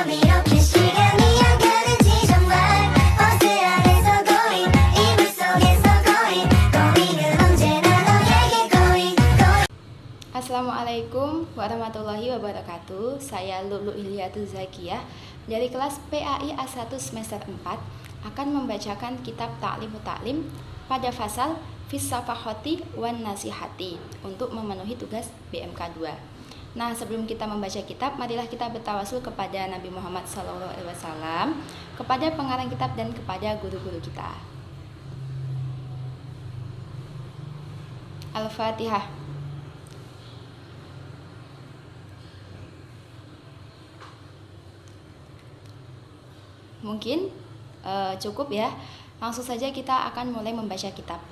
감미롭게 시간이 가는지 정말 버스 안에서 고인 이불 속에서 고인은 언제나 너에게 고인. Assalamualaikum warahmatullahi wabarakatuh. Saya Lulu Hilyatul Zakiyah dari kelas PAI A1 semester 4 akan membacakan kitab Ta'limut Ta'lim pada fasal Fis-Safahati wan Nasihati untuk memenuhi tugas BMK 2. Nah, sebelum kita membaca kitab, marilah kita bertawasul kepada Nabi Muhammad SAW, kepada pengarang kitab dan kepada guru-guru kita. Al-Fatihah. Mungkin cukup ya. Langsung saja kita akan mulai membaca kitab.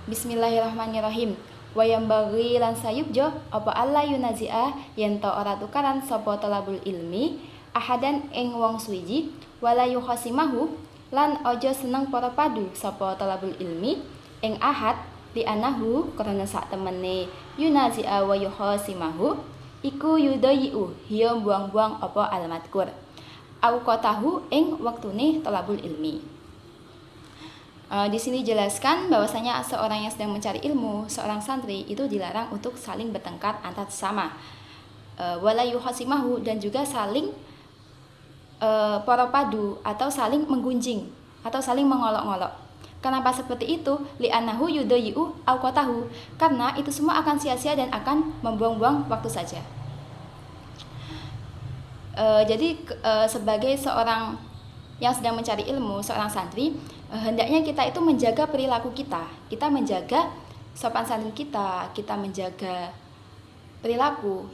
Bismillahirrahmanirrahim. Wa yambaghi lan sayubjo apa alla yunazi'a yen ta ora tukaran sapa talabul ilmi ahadan ing wong suwiji wala yukhasimahu lan aja seneng para padu sapa talabul ilmi ing ahad li anahu karena sak temene yunazi'a wa yukhasimahu iku yudayu hiya buang-buang apa almatkur au qatahu ing waktune talabul ilmi. Di sini jelaskan bahwasanya seorang yang sedang mencari ilmu, seorang santri itu dilarang untuk saling bertengkar antar sesama. Wala yuhasimahu dan juga saling paropadu atau saling menggunjing atau saling mengolok-ngolok. Kenapa seperti itu? Li'annahu yudayu au qatahu. Karena itu semua akan sia-sia dan akan membuang-buang waktu saja. Jadi sebagai seorang yang sedang mencari ilmu, seorang santri, hendaknya kita itu menjaga perilaku kita. Kita menjaga sopan santun kita menjaga perilaku.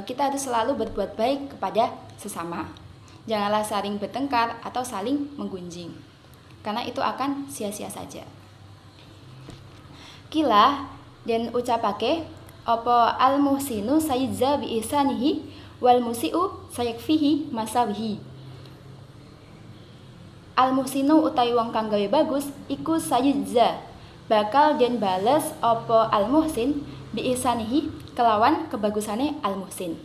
Kita harus selalu berbuat baik kepada sesama. Janganlah saling bertengkar atau saling menggunjing, karena itu akan sia-sia saja. Kila dan ucapake apa al-muhsinu sayyiza bi ihsanihi wal musiu sayakfihi masawihi. Al-muhsinu utawi wong kang gawe bagus iku sayyiza bakal den bales apa al-muhsin bi ihsanihi kelawan kebagusane al-muhsin.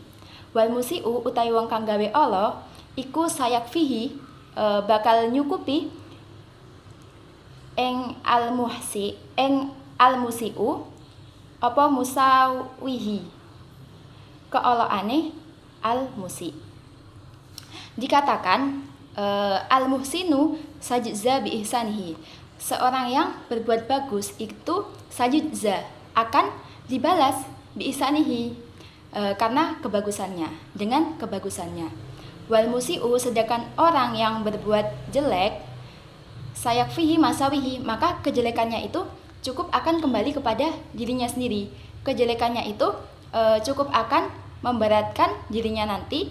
Wal musiu utawi wong kang gawe ala iku sayakfihi bakal nyukupi ing al-musiu apa musawihi keolokane al-musi. Dikatakan al-muhsinu sajza bi ihsanihi. Seorang yang berbuat bagus itu sajza akan dibalas bi ihsanihi karena kebagusannya, dengan kebagusannya. Wal musiu sedangkan orang yang berbuat jelek sayakfihi masawihi, maka kejelekannya itu cukup akan kembali kepada dirinya sendiri. Kejelekannya itu cukup akan memberatkan dirinya nanti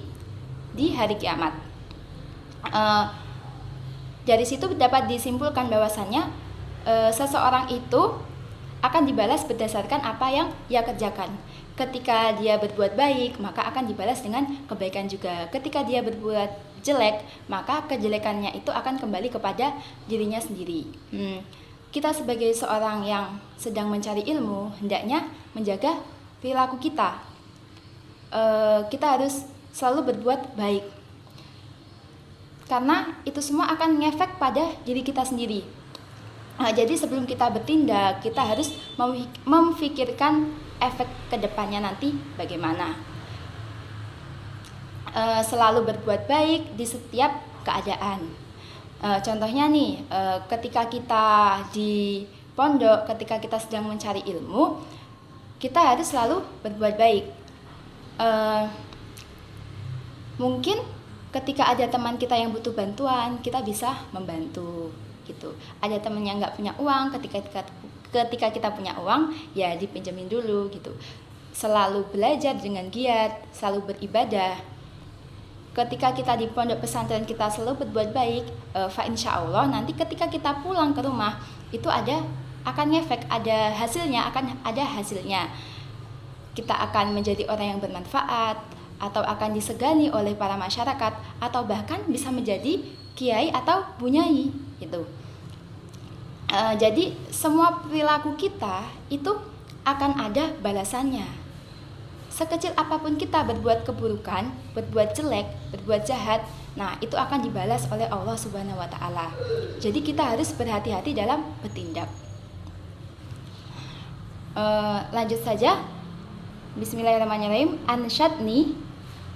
di hari kiamat. Dari situ dapat disimpulkan bahwasannya seseorang itu akan dibalas berdasarkan apa yang ia kerjakan. Ketika dia berbuat baik, maka akan dibalas dengan kebaikan juga. Ketika dia berbuat jelek, maka kejelekannya itu akan kembali kepada dirinya sendiri. Kita sebagai seorang yang sedang mencari ilmu, hendaknya menjaga perilaku kita. Kita harus selalu berbuat baik, karena itu semua akan ngefek pada diri kita sendiri. Jadi sebelum kita bertindak, kita harus memfikirkan efek kedepannya nanti bagaimana. Selalu berbuat baik di setiap keadaan. Contohnya nih, ketika kita di pondok, ketika kita sedang mencari ilmu, kita harus selalu berbuat baik. Mungkin ketika ada teman kita yang butuh bantuan, kita bisa membantu gitu. Ada teman yang nggak punya uang, ketika kita punya uang, ya dipinjemin dulu gitu. Selalu belajar dengan giat, selalu beribadah. Ketika kita di pondok pesantren kita selalu berbuat baik, fa insya Allah nanti ketika kita pulang ke rumah itu akan ngefek, ada hasilnya. Kita akan menjadi orang yang bermanfaat, atau akan disegani oleh para masyarakat, atau bahkan bisa menjadi kiai atau bunyai gitu. Jadi semua perilaku kita itu akan ada balasannya. sekecil apapun kita berbuat keburukan, berbuat jelek, berbuat jahat, nah itu akan dibalas oleh Allah Subhanahu wa taala. Jadi kita harus berhati-hati dalam bertindak. Lanjut saja. Bismillahirrahmanirrahim. Ansyadni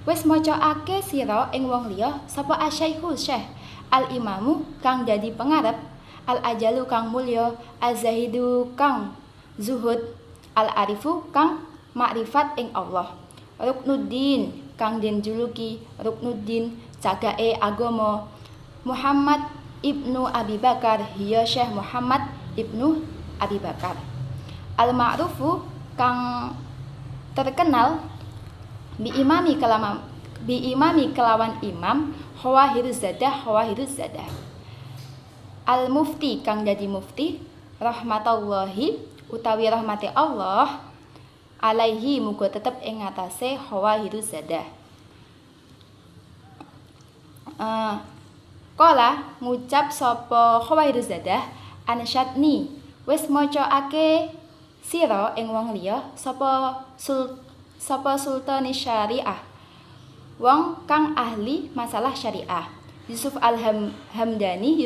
wis macaake sira ing wong liya sapa asyaikhu syekh al imamu kang dadi pengarep, al ajalu kang mulya, az-zahidu kang zuhud, al arifu kang makrifat ing Allah, Ruknuddin kang den juluki Ruknuddin cagake agama, Muhammad ibnu Abi Bakar hiya Syekh Muhammad ibnu Abi Bakar, al ma'rufu kang terkenal bi imami kelawan imam Khawahiruz Zadah, al mufti kang dadi mufti, rahmatullahi utawi rahmati Allah alaihi muga tetep ing ngatasé Khawahiruz Zadah. Kala ngucap sapa Khawahiruz Zadah, ansyadni wis macaake sira ing wong liya sapa sultani syariah, wong kang ahli masalah syariah, Yusuf al-Hamdani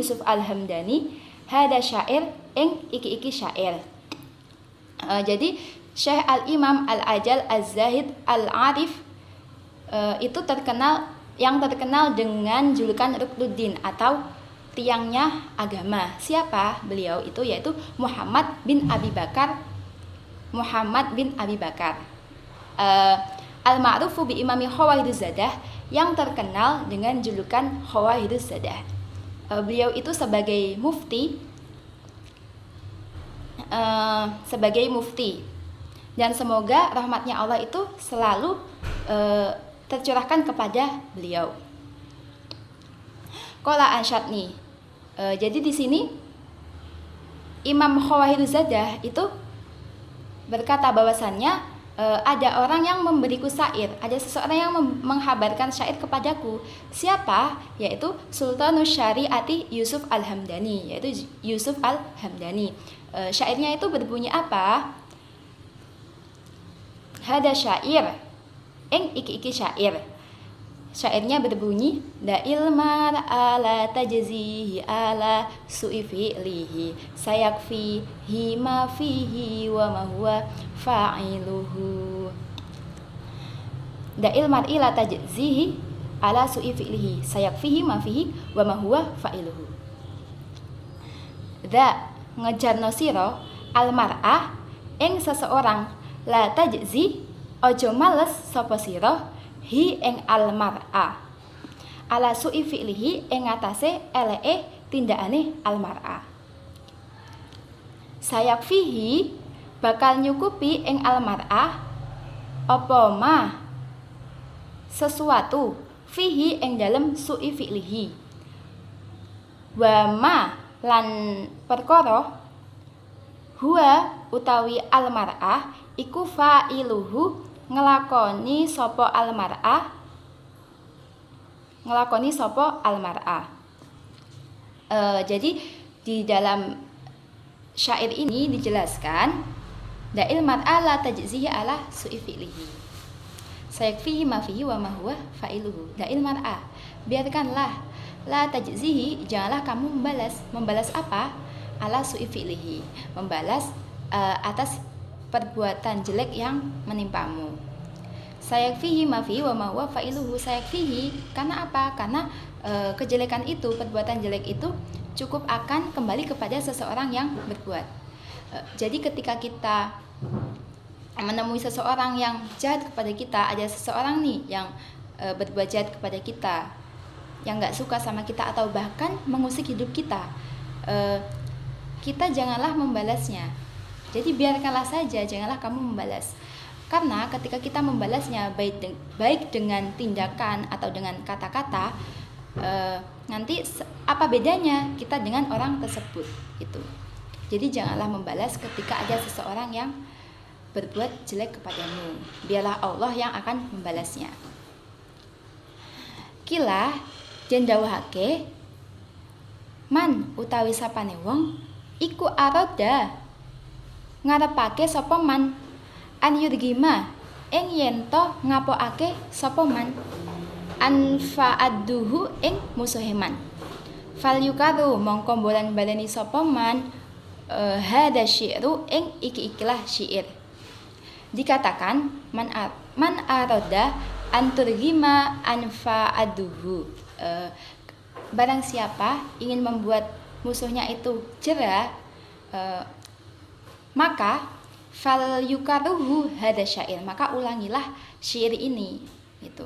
hada syair ing iki syair. Jadi Syekh Al-Imam Al-Ajal Az-Zahid Al-Arif itu terkenal dengan julukan Ruknuddin atau tiangnya agama. Siapa beliau itu? Yaitu Muhammad bin Abi Bakar. Al-ma'rufu bi imami Khawahiruz Zadah, yang terkenal dengan julukan Khawahiruz Zadah. Beliau itu sebagai mufti dan semoga rahmatnya Allah itu selalu tercurahkan kepada beliau. Qala ansyadni. Jadi di sini Imam Khawahiruz Zadah itu berkata bahwasannya ada orang yang memberiku syair, ada seseorang yang menghabarkan syair kepadaku. Siapa? Yaitu Sultanus Syariati Yusuf Al-Hamdani, syairnya itu berbunyi apa? Hada syair ing iki syair. Syairnya berbunyi la ilma ala tajzihi ala su'i fi'lihi sayakfihi ma fihi wa ma huwa fa'iluhu. Da ilma ila tajzihi ala su'i fi'lihi sayakfihi ma fihi wa ma huwa fa'iluhu. Da ngejarno sira al mar'ah ing seseorang, la tajzi ojo males sapa sira hi ing al mar'ah ala su'i fi'lihi ing atase eleke tindakane al mar'ah. Sayak fihi bakal nyukupi ing al mar'ah apa ma sesuatu fihi ing dalem su'i fi'lihi, wa ma lan perkara huwa utawi al mar'ah iku fa'iluhu ngelakoni sopo al mar'ah. Jadi di dalam syair ini dijelaskan da'il mar'ah la tajzihi ala su'i fi'lihi sayakfihi ma fihi wa ma huwa fa'iluhu. Da'il mar'ah, biarkanlah, la tajzihi, janganlah kamu membalas apa? Ala su'i fi'lihi, membalas atas perbuatan jelek yang menimpamu. Sayakfihi ma fihi wa ma huwa fa'iluhu. Sayakfihi karena apa? Karena kejelekan itu, perbuatan jelek itu cukup akan kembali kepada seseorang yang berbuat. Jadi ketika kita menemui seseorang yang jahat kepada kita, ada seseorang nih yang berbuat jahat kepada kita, yang gak suka sama kita atau bahkan mengusik hidup kita, kita janganlah membalasnya. Jadi biarkanlah saja, janganlah kamu membalas. Karena ketika kita membalasnya baik dengan tindakan atau dengan kata-kata, nanti apa bedanya kita dengan orang tersebut gitu. Jadi janganlah membalas ketika ada seseorang yang berbuat jelek kepadamu. Biarlah Allah yang akan membalasnya. Kila jendawahake man utawi sapane wong iku aroda ngarepake sapa man an yurgima ing yen to ngapokake sapa man anfa'adduhu ing musuhe man. Fal yukaru mongko bolan-baleni sapa man hada syi'ru ing iki-ikilah syair. Dikatakan man aroda anturgima anfa'adduhu. Barang siapa ingin membuat musuhnya itu jera, maka fal yukaruhu hada syair, maka ulangilah syair ini itu.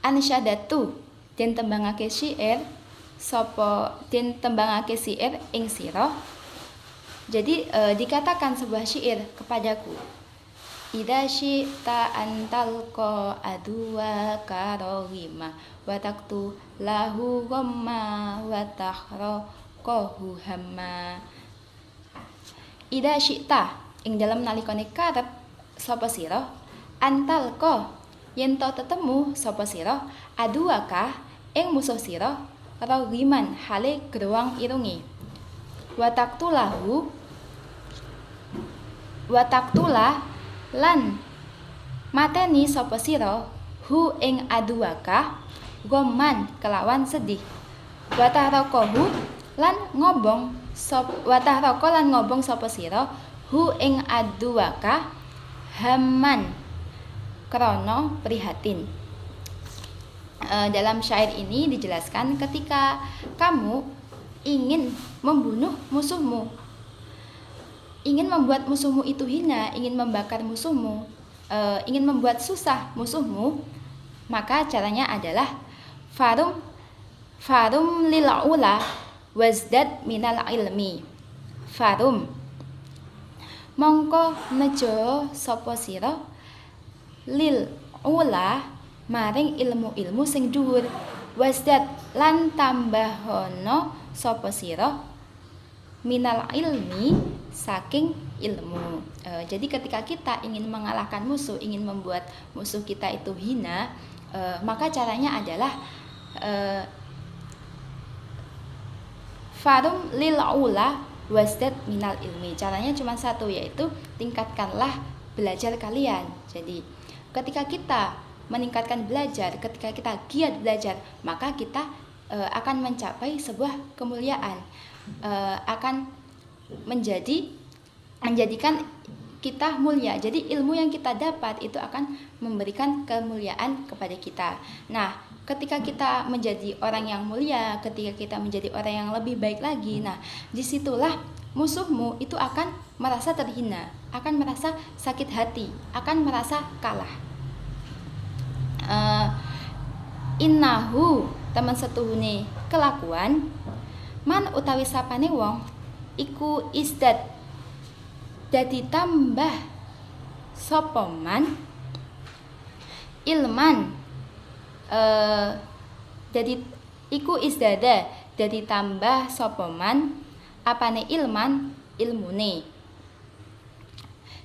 Ansyadatu den tembangake syair sapa den tembangake syair ing sira. Jadi dikatakan sebuah syair kepadaku. Idza syi'ta antalqa adwa karahima wa taqtu lahu ghamma wa tahraqahu hamma. Idza syi'ta ing dalam nalikane karep sapa sira antalqa yen to tetemu sapa sira aduaka ing musuh sira ragiman hale gerwang irungi wa taqtula lan mateni sapa sira hu ing aduaka goman kelawan sedih wa tahraqahu lan ngobong sapa sira hu ing aduaka hamman krono prihatin. Dalam syair ini dijelaskan ketika kamu ingin membunuh musuhmu, ingin membuat musuhmu itu hina, ingin membakar musuhmu, ingin membuat susah musuhmu, maka caranya adalah farum lil ula wazdad minal ilmi. Farum mongko nejo sapa sira lil ula maring ilmu-ilmu sing dhuwur wasdat lan tambahono sapa sira minal ilmi saking ilmu. Jadi ketika kita ingin mengalahkan musuh, ingin membuat musuh kita itu hina, maka caranya adalah farum lil ula wasdat minal ilmi. Caranya cuma satu, yaitu tingkatkanlah belajar kalian. Jadi ketika kita meningkatkan belajar, ketika kita giat belajar, maka kita akan mencapai sebuah kemuliaan, akan menjadikan kita mulia. Jadi ilmu yang kita dapat itu akan memberikan kemuliaan kepada kita. Nah, ketika kita menjadi orang yang mulia, ketika kita menjadi orang yang lebih baik lagi, nah disitulah musuhmu itu akan merasa terhina, akan merasa sakit hati, akan merasa kalah. Innahu teman setuhune kelakuan man utawi sapane wong iku isdat dadi tambah sapa man ilman dadi iku isdada dadi tambah sapa man apane ilman ilmune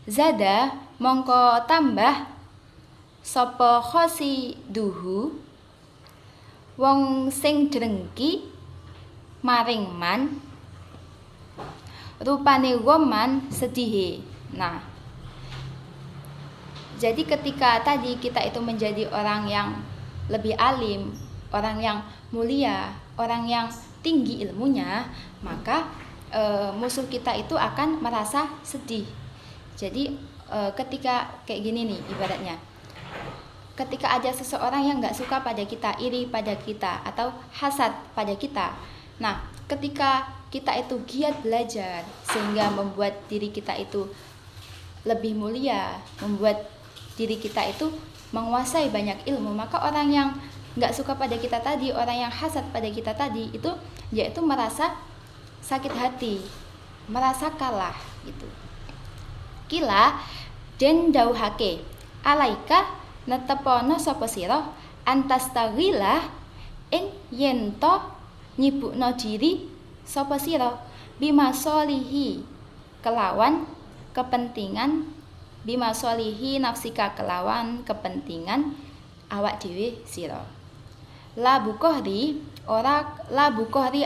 zada mongko tambah sapa khosiduhu wong sing drengki maring man rupane goman sedihe. Nah, jadi ketika tadi kita itu menjadi orang yang lebih alim, orang yang mulia, orang yang tinggi ilmunya, maka musuh kita itu akan merasa sedih. Jadi ketika kayak gini nih ibaratnya, ketika ada seseorang yang nggak suka pada kita, iri pada kita, atau hasad pada kita, nah ketika kita itu giat belajar sehingga membuat diri kita itu lebih mulia, membuat diri kita itu menguasai banyak ilmu, maka orang yang nggak suka pada kita tadi, orang yang hasad pada kita tadi, itu yaitu merasa sakit hati, merasa kalah gitu. Kila den dauhake alaika netepono sapa sira antastaghilah ing yen to nyibukno diri sapa sira bimasolihi kelawan kepentingan bimasolihi nafsika kelawan kepentingan awak dhewe sira. La bukohri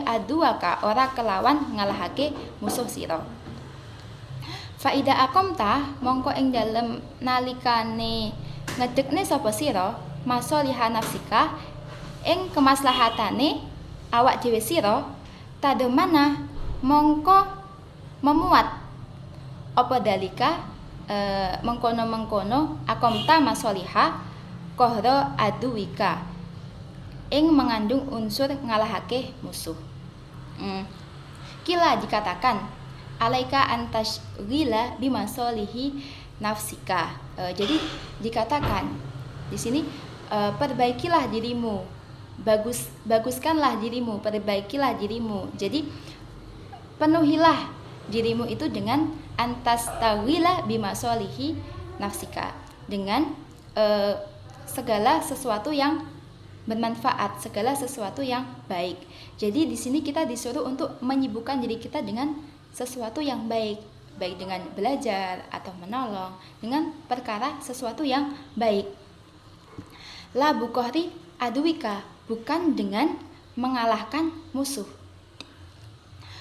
aduaka ora kelawan ngalahake musuh sira. Faida akomta mongko ing dalem nalikane ngedekne sapa sira masaliha nafsika ing kemaslahatane awak dhewe sira tademana mongko memuat apa dalika mengkono-mengkono akomta masaliha kohro aduwika ing mengandung unsur ngalahake musuh. Kila dikatakan alaika antashghila bimasalihi nafsika. Jadi dikatakan di sini perbaikilah dirimu, baguskanlah dirimu, perbaikilah dirimu. Jadi penuhilah dirimu itu dengan antastawila bimasalihi nafsika, dengan segala sesuatu yang bermanfaat, segala sesuatu yang baik. Jadi di sini kita disuruh untuk menyibukkan diri kita dengan sesuatu yang baik, baik dengan belajar atau menolong dengan perkara sesuatu yang baik. La bukohri aduwika, bukan dengan mengalahkan musuh.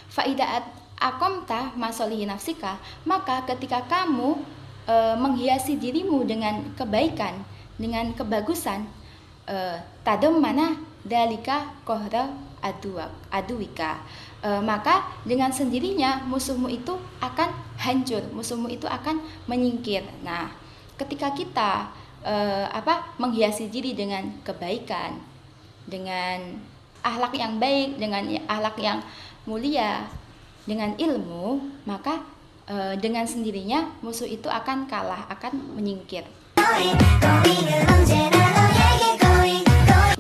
Faidaat akomta masolihi nafsika, maka ketika kamu menghiasi dirimu dengan kebaikan, dengan kebagusan, tadom mana dalika kohra aduwika, maka dengan sendirinya musuhmu itu akan hancur, musuhmu itu akan menyingkir. Nah, ketika kita menghiasi diri dengan kebaikan, dengan akhlak yang baik, dengan akhlak yang mulia, dengan ilmu, maka dengan sendirinya musuh itu akan kalah, akan menyingkir.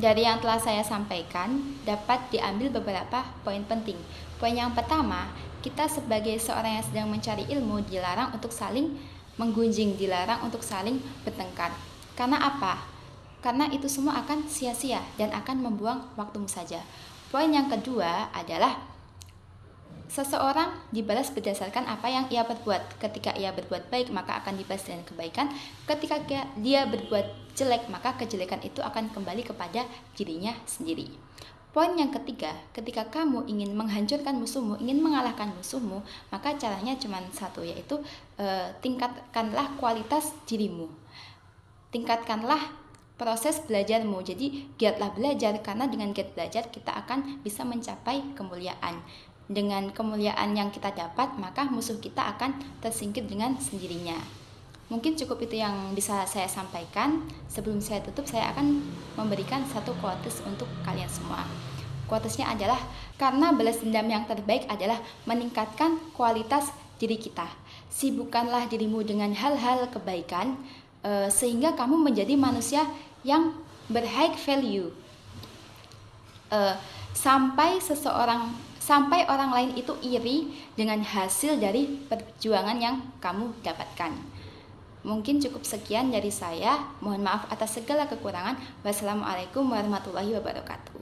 Dari yang telah saya sampaikan dapat diambil beberapa poin penting. Poin yang pertama, kita sebagai seorang yang sedang mencari ilmu dilarang untuk saling menggunjing, dilarang untuk saling bertengkar. Karena apa? Karena itu semua akan sia-sia dan akan membuang waktumu saja. Poin yang kedua adalah seseorang dibalas berdasarkan apa yang ia berbuat. Ketika ia berbuat baik, maka akan dibalas dengan kebaikan. Ketika dia berbuat jelek, maka kejelekan itu akan kembali kepada dirinya sendiri. Poin yang ketiga, ketika kamu ingin menghancurkan musuhmu, ingin mengalahkan musuhmu, maka caranya cuma satu, yaitu tingkatkanlah kualitas dirimu. Tingkatkanlah proses belajarmu. Jadi giatlah belajar, karena dengan giat belajar kita akan bisa mencapai kemuliaan. Dengan kemuliaan yang kita dapat, maka musuh kita akan tersingkir dengan sendirinya. Mungkin cukup itu yang bisa saya sampaikan. Sebelum saya tutup, saya akan memberikan satu quotes untuk kalian semua. Quotesnya adalah, karena balas dendam yang terbaik adalah meningkatkan kualitas diri kita. Sibukkanlah dirimu dengan hal-hal kebaikan, sehingga kamu menjadi manusia yang berhigh value. Sampai orang lain itu iri dengan hasil dari perjuangan yang kamu dapatkan. Mungkin cukup sekian dari saya. Mohon maaf atas segala kekurangan. Wassalamualaikum warahmatullahi wabarakatuh.